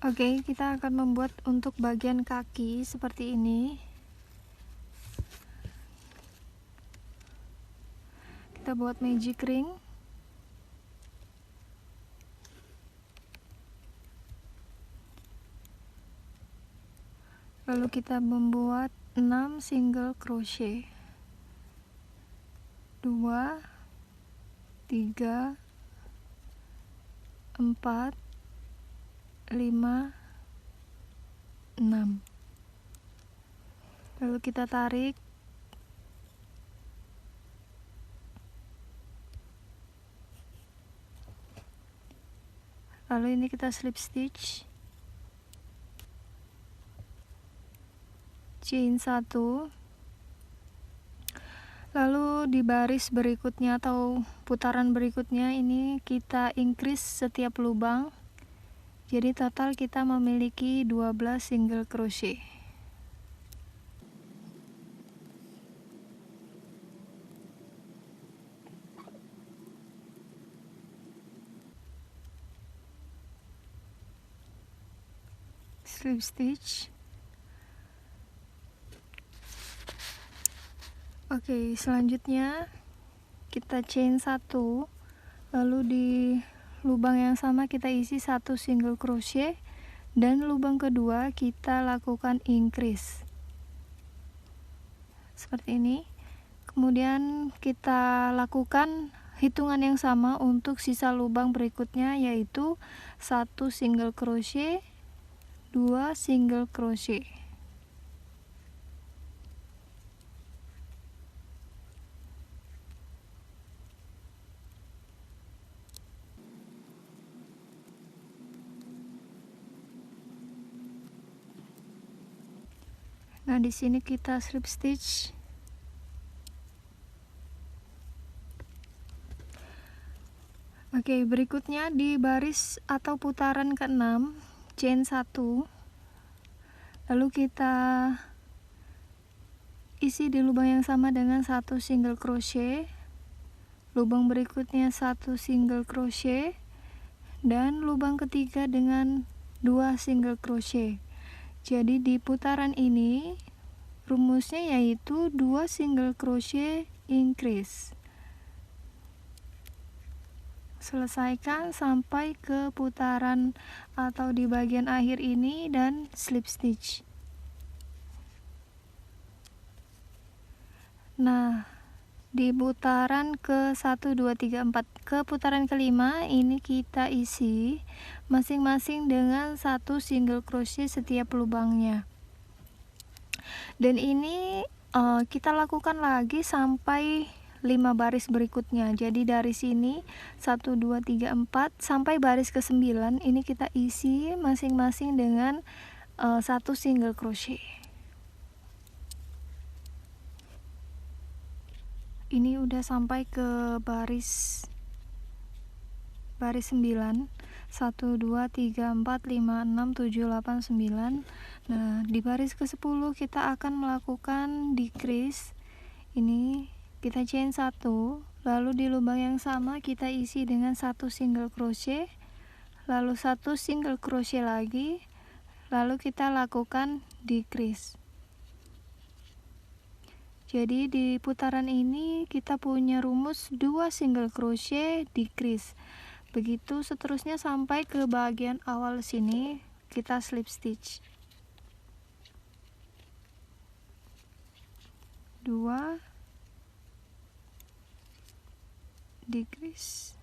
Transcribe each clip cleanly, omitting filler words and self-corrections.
Oke, kita akan membuat untuk bagian kaki seperti ini. Kita buat magic ring. Lalu kita membuat 6 single crochet. 2 3 4 5 6. Lalu kita tarik. Lalu ini kita slip stitch. Chain 1. Lalu di baris berikutnya atau putaran berikutnya ini kita increase setiap lubang. Jadi total kita memiliki 12 single crochet. Slip stitch. Oke, selanjutnya kita chain 1, lalu di lubang yang sama kita isi 1 single crochet, dan lubang kedua kita lakukan increase seperti ini. Kemudian kita lakukan hitungan yang sama untuk sisa lubang berikutnya, yaitu 1 single crochet, 2 single crochet. Nah, di sini kita slip stitch. Oke, berikutnya di baris atau putaran ke-6, chain 1. Lalu kita isi di lubang yang sama dengan 1 single crochet. Lubang berikutnya 1 single crochet, dan lubang ketiga dengan 2 single crochet. Jadi di putaran ini rumusnya yaitu 2 single crochet increase. Selesaikan sampai ke putaran atau di bagian akhir ini dan slip stitch. Nah, di putaran ke 1 2 3 4 ke putaran kelima ini kita isi masing-masing dengan 1 single crochet setiap lubangnya. Dan ini kita lakukan lagi sampai 5 baris berikutnya. Jadi dari sini 1 2 3 4 sampai baris ke-9 ini kita isi masing-masing dengan 1 single crochet. Ini udah sampai ke baris 9. 1 2 3 4 5 6 7 8 9. Nah, di baris ke-10 kita akan melakukan decrease. Ini kita chain 1, lalu di lubang yang sama kita isi dengan 1 single crochet, lalu 1 single crochet lagi, lalu kita lakukan decrease. Jadi di putaran ini kita punya rumus 2 single crochet decrease. Begitu seterusnya sampai ke bagian awal sini kita slip stitch. 2 decrease.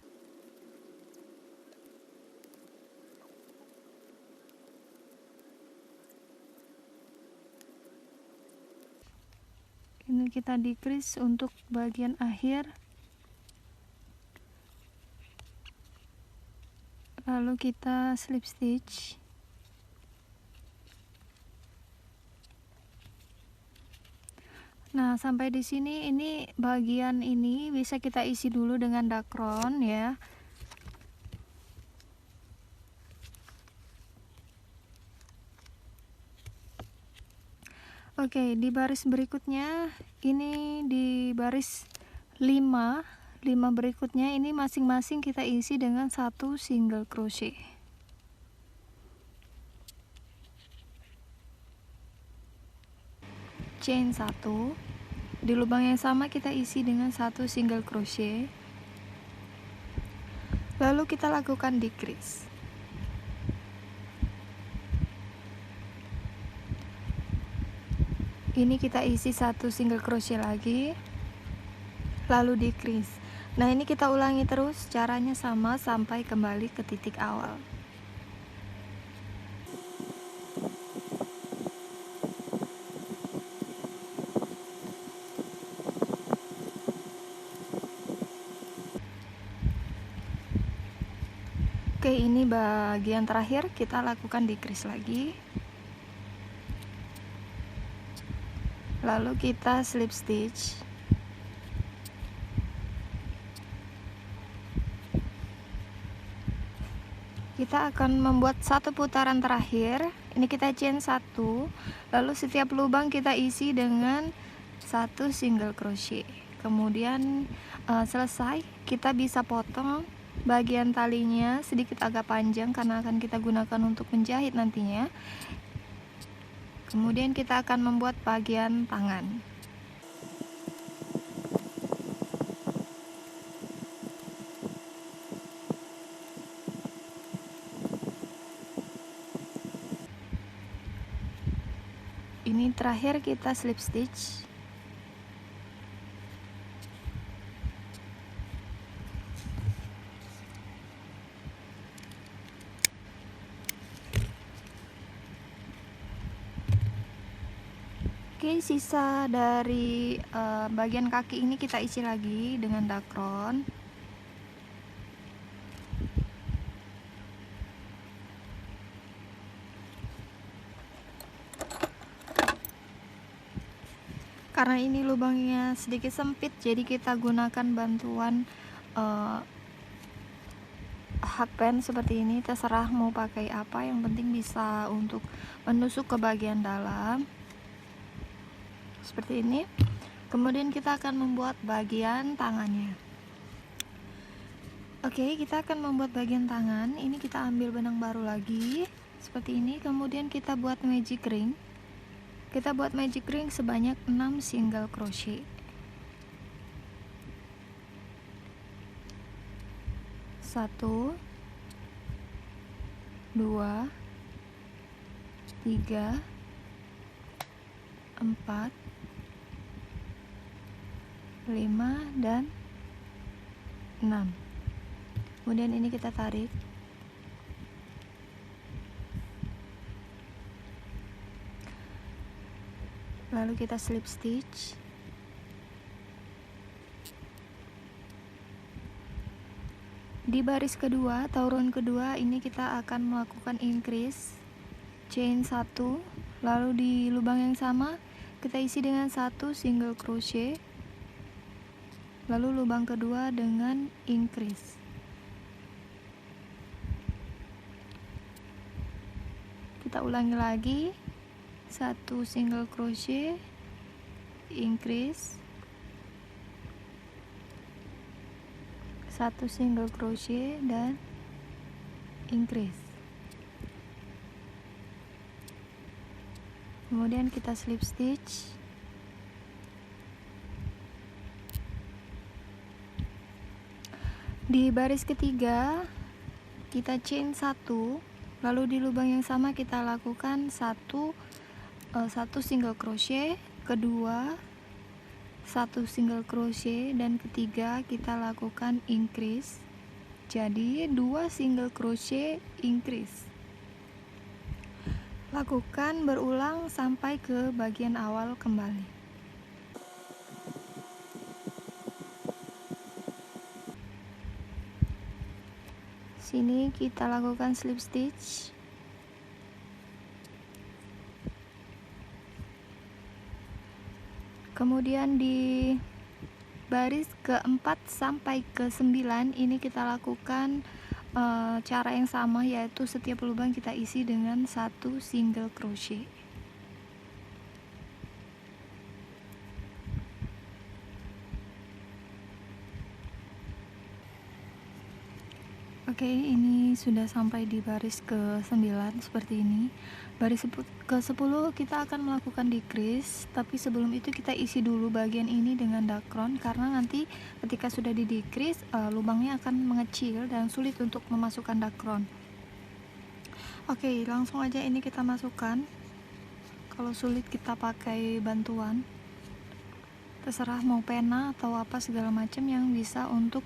Ini kita decrease untuk bagian akhir. Lalu kita slip stitch. Nah, sampai di sini ini bagian ini bisa kita isi dulu dengan dakron ya. Oke, di baris berikutnya ini di baris 5 berikutnya ini masing-masing kita isi dengan 1 single crochet. chain 1, di lubang yang sama kita isi dengan 1 single crochet, lalu kita lakukan decrease. Ini kita isi 1 single crochet lagi, lalu decrease. Nah, ini kita ulangi terus, caranya sama sampai kembali ke titik awal. Oke, ini bagian terakhir, kita lakukan decrease lagi. Lalu kita slip stitch. Kita akan membuat satu putaran terakhir. Ini kita chain 1, lalu setiap lubang kita isi dengan 1 single crochet. Kemudian selesai, kita bisa potong bagian talinya sedikit agak panjang karena akan kita gunakan untuk menjahit nantinya. Kemudian kita akan membuat bagian tangan. Ini terakhir kita slip stitch. Oke, sisa dari bagian kaki ini kita isi lagi dengan dakron. Karena ini lubangnya sedikit sempit, jadi kita gunakan bantuan hakpen seperti ini. Terserah mau pakai apa, yang penting bisa untuk menusuk ke bagian dalam seperti ini. Kemudian kita akan membuat bagian tangannya. Oke, kita akan membuat bagian tangan. Ini kita ambil benang baru lagi seperti ini. Kemudian kita buat magic ring. Kita buat magic ring sebanyak 6 single crochet. Satu, 2, 3, 4, 5, dan 6. Kemudian ini kita tarik. Lalu kita slip stitch. Di baris kedua atau round kedua ini kita akan melakukan increase, chain 1, lalu di lubang yang sama kita isi dengan 1 single crochet, lalu lubang kedua dengan increase. Kita ulangi lagi, 1 single crochet, increase, 1 single crochet, dan increase. Kemudian kita slip stitch. Di baris ketiga kita chain 1, lalu di lubang yang sama kita lakukan satu single crochet, kedua 1 single crochet, dan ketiga kita lakukan increase. Jadi 2 single crochet, increase. Lakukan berulang sampai ke bagian awal kembali. Sini kita lakukan slip stitch. Kemudian di baris keempat sampai ke 9 ini kita lakukan cara yang sama, yaitu setiap lubang kita isi dengan 1 single crochet. Oke, ini sudah sampai di baris ke-9 seperti ini. Baris ke-10 kita akan melakukan decrease, tapi sebelum itu kita isi dulu bagian ini dengan dakron karena nanti ketika sudah di decrease lubangnya akan mengecil dan sulit untuk memasukkan dakron. Oke, langsung aja ini kita masukkan. Kalau sulit kita pakai bantuan. Terserah mau pena atau apa segala macam yang bisa untuk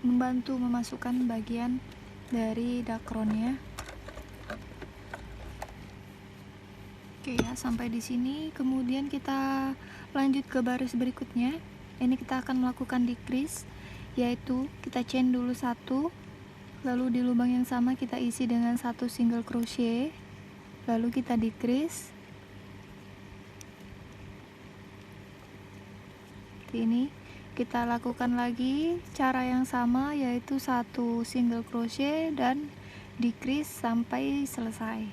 membantu memasukkan bagian dari dakronnya. Oke ya, sampai di sini. Kemudian kita lanjut ke baris berikutnya. Ini kita akan melakukan decrease, yaitu kita chain dulu 1, lalu di lubang yang sama kita isi dengan 1 single crochet, lalu kita decrease. Ini kita lakukan lagi cara yang sama, yaitu 1 single crochet dan decrease sampai selesai.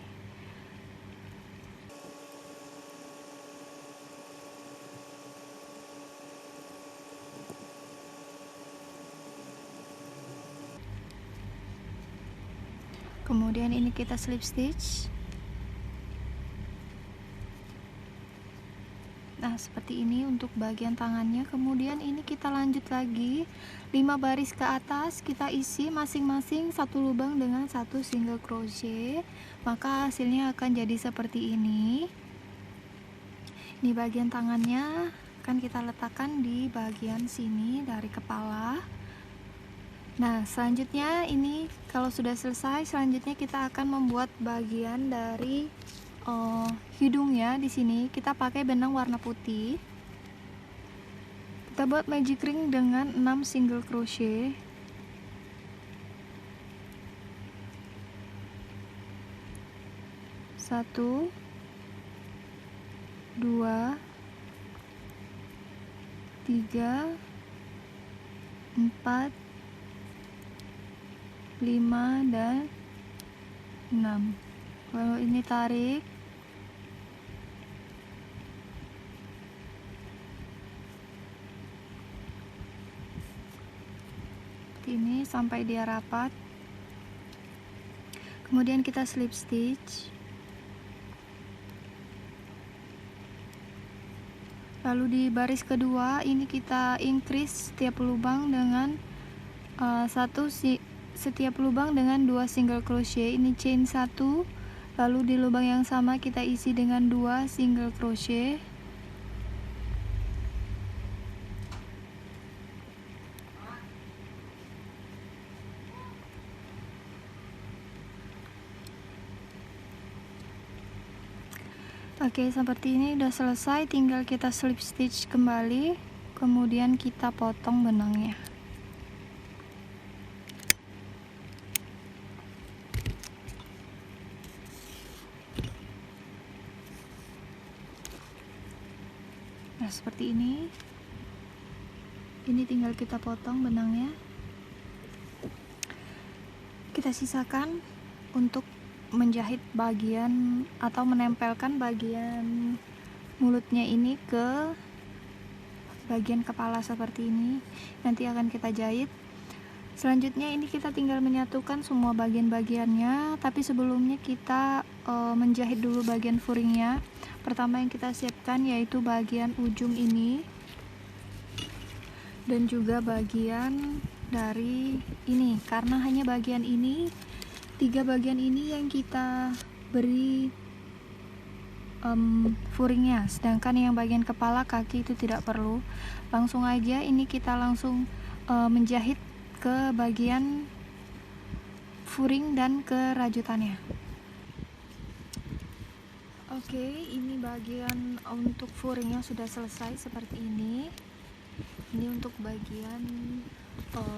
Kemudian ini kita slip stitch. Nah, seperti ini untuk bagian tangannya. Kemudian ini kita lanjut lagi 5 baris ke atas, kita isi masing-masing 1 lubang dengan 1 single crochet, maka hasilnya akan jadi seperti ini. Ini bagian tangannya akan kita letakkan di bagian sini dari kepala. Nah, selanjutnya ini kalau sudah selesai, selanjutnya kita akan membuat bagian dari hidungnya. Di sini kita pakai benang warna putih. Kita buat magic ring dengan 6 single crochet. Satu, 2, 3, 4, 5 dan 6. Lalu ini tarik. Ini sampai dia rapat. Kemudian kita slip stitch. Lalu di baris kedua ini kita increase setiap lubang dengan setiap lubang dengan 2 single crochet. Ini chain 1, lalu di lubang yang sama kita isi dengan 2 single crochet. Oke, seperti ini udah selesai, tinggal kita slip stitch kembali, kemudian kita potong benangnya. Nah, seperti ini. Ini tinggal kita potong benangnya. Kita sisakan untuk menjahit bagian atau menempelkan bagian mulutnya ini ke bagian kepala seperti ini. Nanti akan kita jahit. Selanjutnya ini kita tinggal menyatukan semua bagian-bagiannya, tapi sebelumnya kita menjahit dulu bagian furingnya. Pertama yang kita siapkan yaitu bagian ujung ini dan juga bagian dari ini, karena hanya bagian ini, 3 bagian ini yang kita beri furingnya, sedangkan yang bagian kepala, kaki itu tidak perlu. Langsung aja ini kita langsung menjahit ke bagian furing dan ke rajutannya. Oke, ini bagian untuk furingnya sudah selesai seperti ini. Ini untuk bagian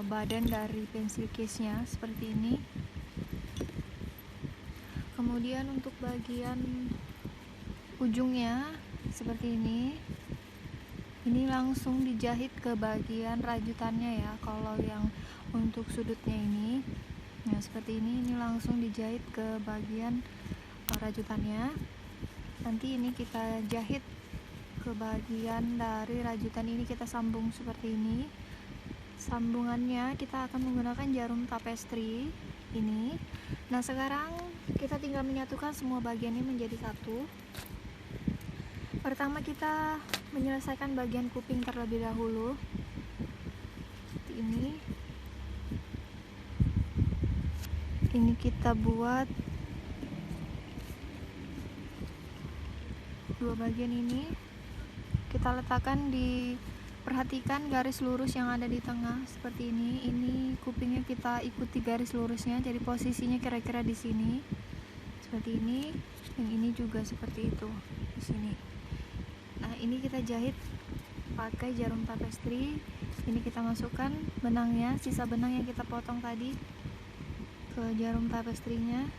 badan dari pensil case nya seperti ini. Kemudian untuk bagian ujungnya seperti ini langsung dijahit ke bagian rajutannya ya. Kalau yang untuk sudutnya ini, nah seperti ini langsung dijahit ke bagian rajutannya. Nanti ini kita jahit ke bagian dari rajutan ini, kita sambung seperti ini sambungannya kita akan menggunakan jarum tapestri ini. Nah, sekarang kita tinggal menyatukan semua bagian ini menjadi satu. Pertama kita menyelesaikan bagian kuping terlebih dahulu, seperti ini. Ini kita buat dua bagian ini, kita letakkan di, perhatikan garis lurus yang ada di tengah seperti ini. Ini kupingnya kita ikuti garis lurusnya, jadi posisinya kira-kira di sini seperti ini. Yang ini juga seperti itu di sini. Nah, ini kita jahit pakai jarum tapestri. Ini kita masukkan benangnya, sisa benang yang kita potong tadi ke jarum tapestrinya.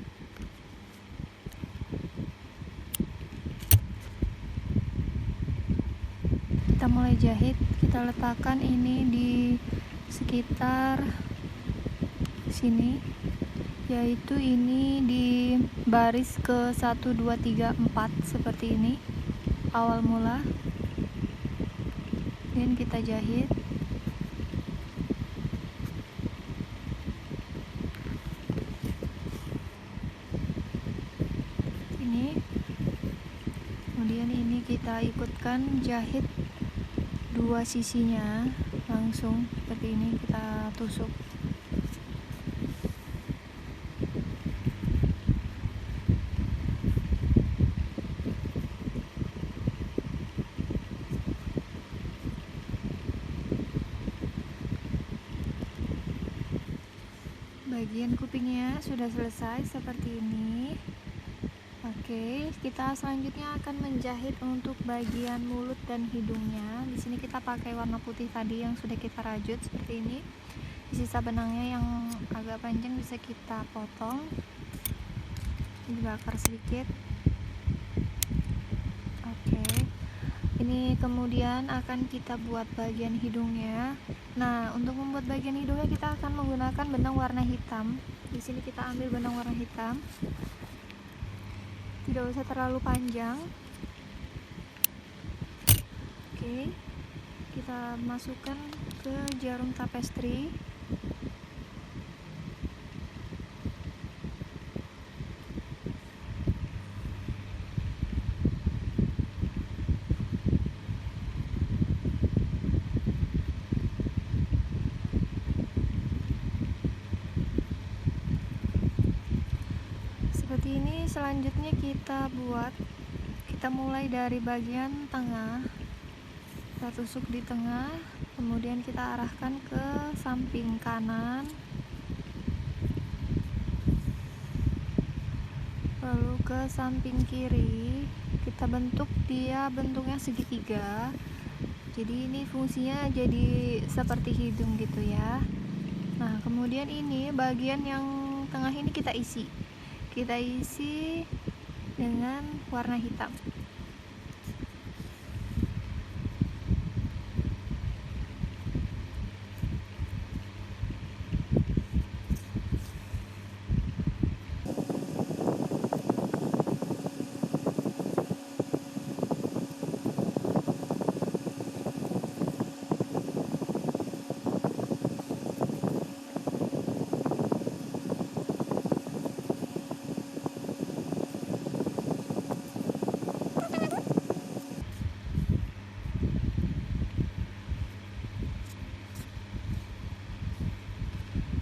Kita mulai jahit, kita letakkan ini di sekitar sini, yaitu ini di baris ke 1 2 3 4 seperti ini awal mula, dan kita jahit. Ini kemudian ini kita ikutkan jahit dua sisinya langsung seperti ini, kita tusuk. Bagian kupingnya sudah selesai seperti ini. Oke, kita selanjutnya akan menjahit untuk bagian mulut dan hidungnya. Di sini kita pakai warna putih tadi yang sudah kita rajut seperti ini. Sisa benangnya yang agak panjang bisa kita potong, dibakar sedikit. Oke, ini kemudian akan kita buat bagian hidungnya. Nah, untuk membuat bagian hidungnya kita akan menggunakan benang warna hitam. Di sini kita ambil benang warna hitam. Tidak usah terlalu panjang. Oke, kita masukkan ke jarum tapestri. Seperti ini. Selanjutnya kita mulai dari bagian tengah, kita tusuk di tengah, kemudian kita arahkan ke samping kanan, lalu ke samping kiri. Kita bentuk dia bentuknya segitiga, jadi ini fungsinya jadi seperti hidung gitu ya. Nah, kemudian ini bagian yang tengah ini kita isi dengan warna hitam.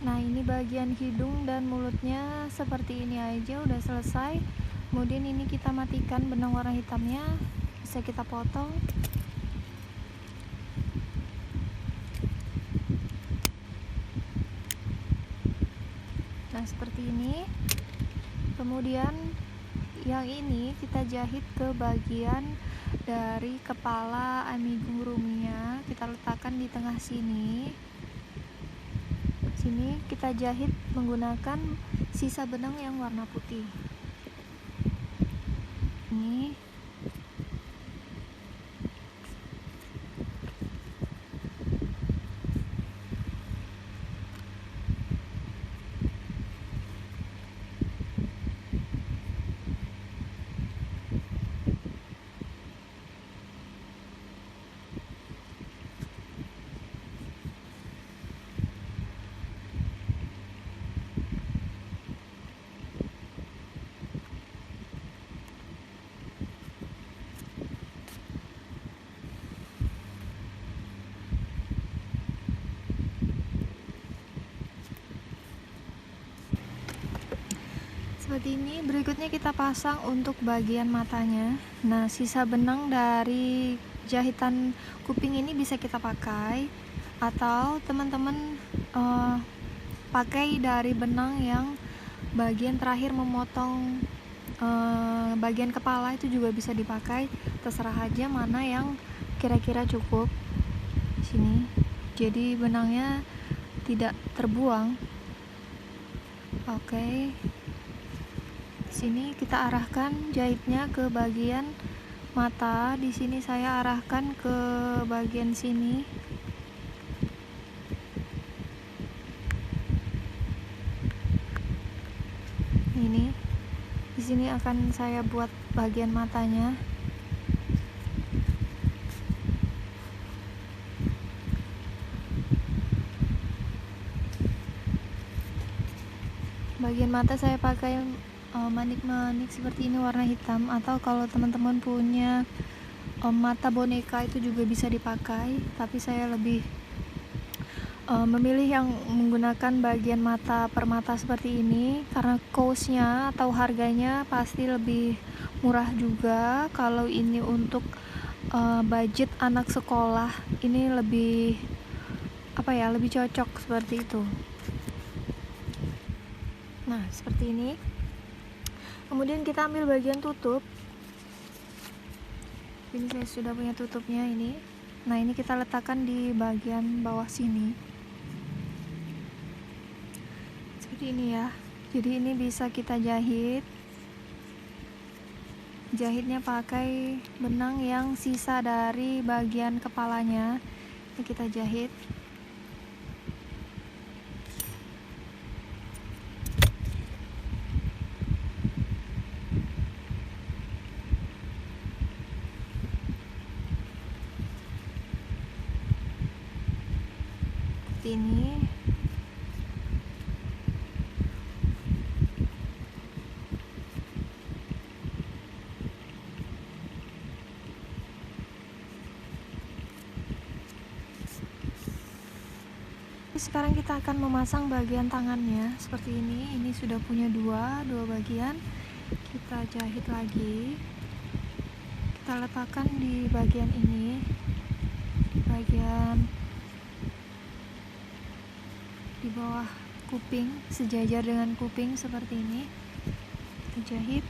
Nah, ini bagian hidung dan mulutnya seperti ini aja, udah selesai. Kemudian ini kita matikan benang warna hitamnya, bisa kita potong. Nah, seperti ini. Kemudian yang ini kita jahit ke bagian dari kepala amigurumi-nya, kita letakkan di tengah sini. Sini kita jahit menggunakan sisa benang yang warna putih. Ini seperti ini. Berikutnya kita pasang untuk bagian matanya. Nah, sisa benang dari jahitan kuping ini bisa kita pakai, atau teman-teman pakai dari benang yang bagian terakhir memotong bagian kepala, itu juga bisa dipakai. Terserah aja mana yang kira-kira cukup sini, jadi benangnya tidak terbuang. Oke, sini kita arahkan jahitnya ke bagian mata. Di sini saya arahkan ke bagian sini. Ini di sini akan saya buat bagian matanya. Bagian mata saya pakai manik-manik seperti ini warna hitam, atau kalau teman-teman punya mata boneka itu juga bisa dipakai, tapi saya lebih memilih yang menggunakan bagian mata permata seperti ini karena cost-nya atau harganya pasti lebih murah juga. Kalau ini untuk budget anak sekolah, ini lebih lebih cocok seperti itu. Nah, seperti ini. Kemudian kita ambil bagian tutup. Ini saya sudah punya tutupnya ini. Nah, ini kita letakkan di bagian bawah sini. Seperti ini ya. Jadi ini bisa kita jahit. Jahitnya pakai benang yang sisa dari bagian kepalanya. Ini kita jahit. Ini sekarang kita akan memasang bagian tangannya seperti ini. Ini sudah punya dua bagian. Kita jahit lagi. Kita letakkan di bagian ini, di bagian di bawah kuping, sejajar dengan kuping seperti ini. Kita jahit.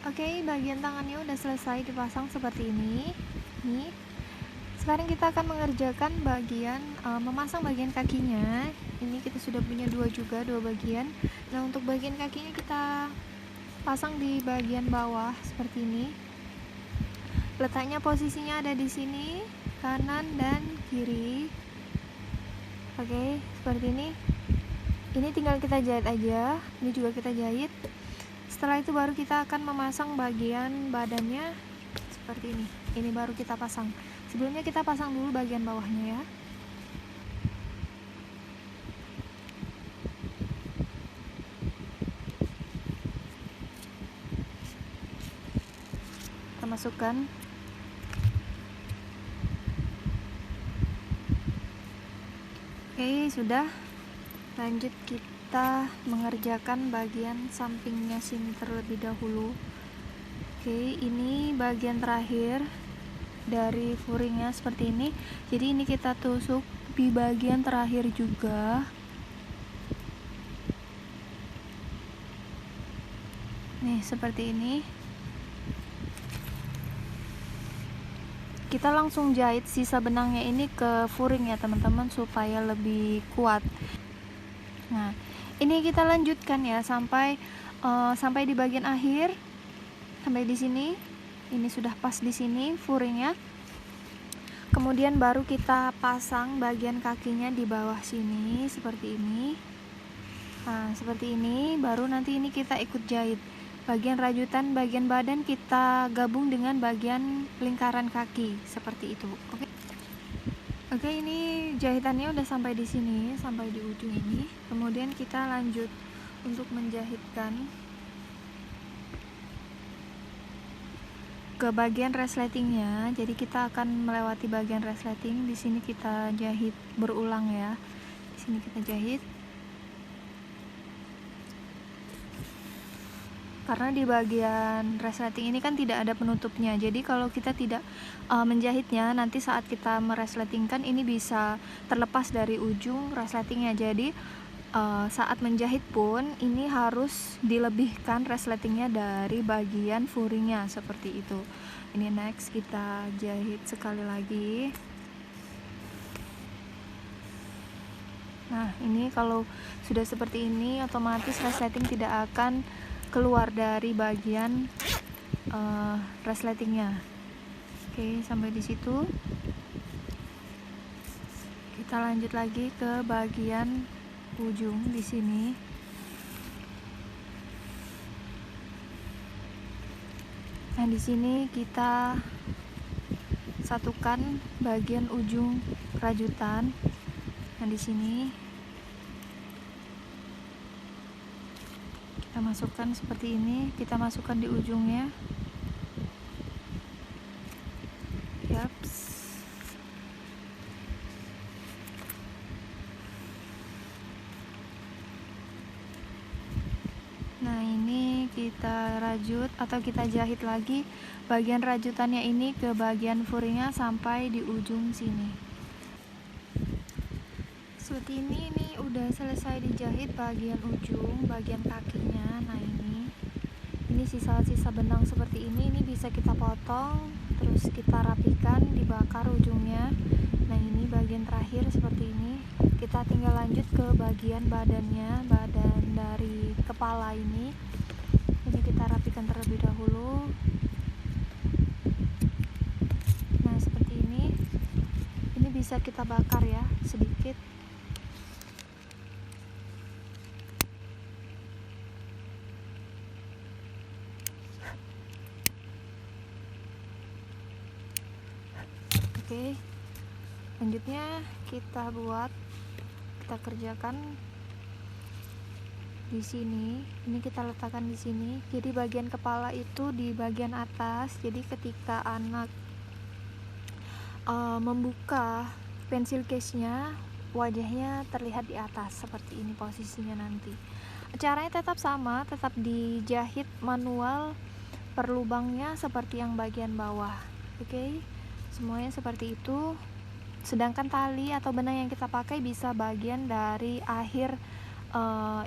Oke, bagian tangannya udah selesai dipasang seperti ini. Nih. Sekarang kita akan mengerjakan bagian memasang bagian kakinya. Ini kita sudah punya dua bagian. Nah, untuk bagian kakinya kita pasang di bagian bawah seperti ini. Letaknya posisinya ada di sini, kanan dan kiri. Oke, seperti ini. Ini tinggal kita jahit aja. Ini juga kita jahit. Setelah itu baru kita akan memasang bagian badannya seperti ini. Ini baru kita pasang. Sebelumnya kita pasang dulu bagian bawahnya ya. Kita masukkan. Oke, sudah. Lanjut kita mengerjakan bagian sampingnya sini terlebih dahulu. Oke, ini bagian terakhir dari furingnya seperti ini. Jadi ini kita tusuk di bagian terakhir juga. Nih, seperti ini. Kita langsung jahit sisa benangnya ini ke furing ya teman-teman, supaya lebih kuat. Nah, ini kita lanjutkan ya sampai di bagian akhir. Sampai di sini. Ini sudah pas di sini furingnya. Kemudian baru kita pasang bagian kakinya di bawah sini seperti ini. Nah, seperti ini. Baru nanti ini kita ikut jahit. Bagian rajutan, bagian badan kita gabung dengan bagian lingkaran kaki seperti itu. Oke. Oke, ini jahitannya udah sampai di sini, sampai di ujung ini. Kemudian kita lanjut untuk menjahitkan ke bagian resletingnya. Jadi kita akan melewati bagian resleting. Di sini kita jahit berulang ya. Di sini kita jahit. Karena di bagian resleting ini kan tidak ada penutupnya, jadi kalau kita tidak menjahitnya, nanti saat kita meresletingkan ini bisa terlepas dari ujung resletingnya. Jadi saat menjahit pun ini harus dilebihkan resletingnya dari bagian furingnya, seperti itu. Ini next kita jahit sekali lagi. Nah, ini kalau sudah seperti ini, otomatis resleting tidak akan keluar dari bagian resletingnya. Oke, sampai di situ. Kita lanjut lagi ke bagian ujung di sini. Nah, di sini kita satukan bagian ujung rajutan. Nah, di sini kita masukkan seperti ini, kita masukkan di ujungnya. Yaps. Nah, ini kita rajut atau kita jahit lagi bagian rajutannya ini ke bagian furingnya sampai di ujung sini. Seperti ini udah selesai dijahit bagian ujung, bagian kakinya. Nah, ini sisa-sisa benang seperti ini bisa kita potong, terus kita rapikan, dibakar ujungnya. Nah, ini bagian terakhir seperti ini. Kita tinggal lanjut ke bagian badannya, badan dari kepala ini kita rapikan terlebih dahulu. Nah, seperti ini bisa kita bakar ya sedikit. Oke, selanjutnya kita kerjakan di sini. Ini kita letakkan di sini. Jadi bagian kepala itu di bagian atas. Jadi ketika anak membuka pensil case-nya, wajahnya terlihat di atas seperti ini posisinya nanti. Caranya tetap sama, tetap dijahit manual per lubangnya seperti yang bagian bawah. Oke, semuanya seperti itu. Sedangkan tali atau benang yang kita pakai bisa bagian dari akhir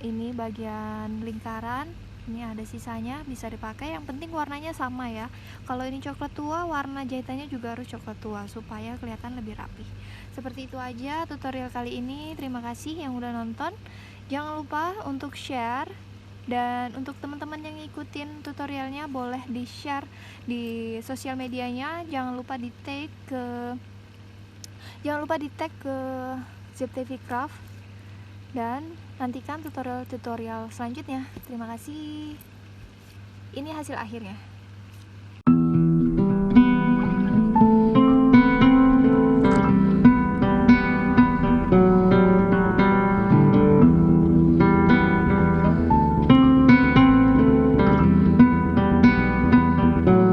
ini bagian lingkaran. Ini ada sisanya, bisa dipakai. Yang penting warnanya sama ya. Kalau ini coklat tua, warna jahitannya juga harus coklat tua supaya kelihatan lebih rapi. Seperti itu aja tutorial kali ini. Terima kasih yang udah nonton. Jangan lupa untuk share. Dan untuk teman-teman yang ngikutin tutorialnya, boleh di-share di sosial medianya. Jangan lupa di-tag ke ZTV Craft. Dan nantikan tutorial-tutorial selanjutnya. Terima kasih. Ini hasil akhirnya.